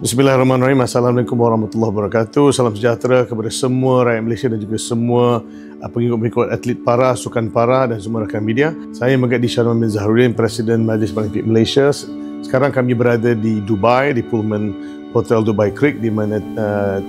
Bismillahirrahmanirrahim. Assalamualaikum warahmatullahi wabarakatuh. Salam sejahtera kepada semua rakyat Malaysia dan juga semua pengikut-pengikut atlet para, sukan para dan semua rakan media. Saya Megadi Sharman bin Zaharuddin, Presiden Majlis Paralimpik Malaysia. Sekarang kami berada di Dubai, di Pullman Hotel Dubai Creek, di mana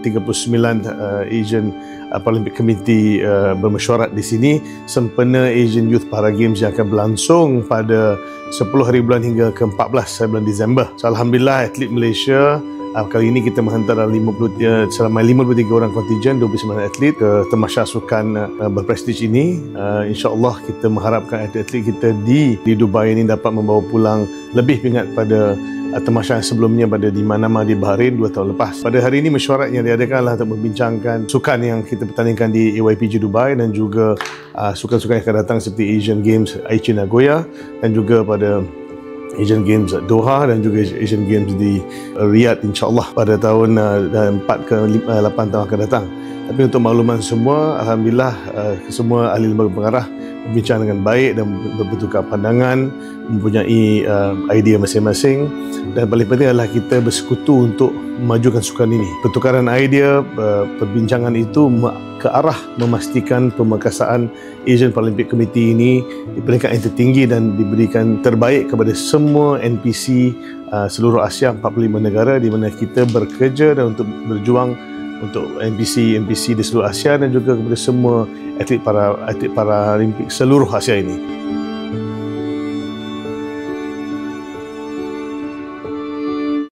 39 Asian Paralympic Committee bermesyuarat di sini sempena Asian Youth Para Games yang akan berlangsung pada 10 hari bulan hingga ke-14 bulan Disember. So, Alhamdulillah, atlet Malaysia kali ini kita menghantar selama 53 orang kontingen, 29 atlet ke tamasya sukan berprestij ini. InsyaAllah kita mengharapkan atlet-atlet kita di Dubai ini dapat membawa pulang lebih pingat pada tamasya sebelumnya di Manama di Bahrain 2 tahun lepas. Pada hari ini mesyuarat yang diadakan adalah untuk membincangkan sukan yang kita pertandingkan di AYPG Dubai dan juga sukan-sukan yang akan datang seperti Asian Games Aichi Nagoya dan juga pada Asian Games Doha dan juga Asian Games di Riyadh insyaAllah pada tahun 4 ke 8 tahun akan datang. Tapi untuk makluman semua, Alhamdulillah semua ahli lembaga pengarah berbincang dengan baik dan bertukar pandangan, mempunyai idea masing-masing, dan paling penting adalah kita bersekutu untuk memajukan sukan ini. Pertukaran idea, perbincangan itu ke arah memastikan pemerkasaan Asian Paralympic Committee ini di peringkat yang tertinggi dan diberikan terbaik kepada semua NPC seluruh Asia, 45 negara, di mana kita bekerja dan untuk berjuang untuk NPC di seluruh Asia dan juga kepada semua atlet Paralimpik seluruh Asia ini.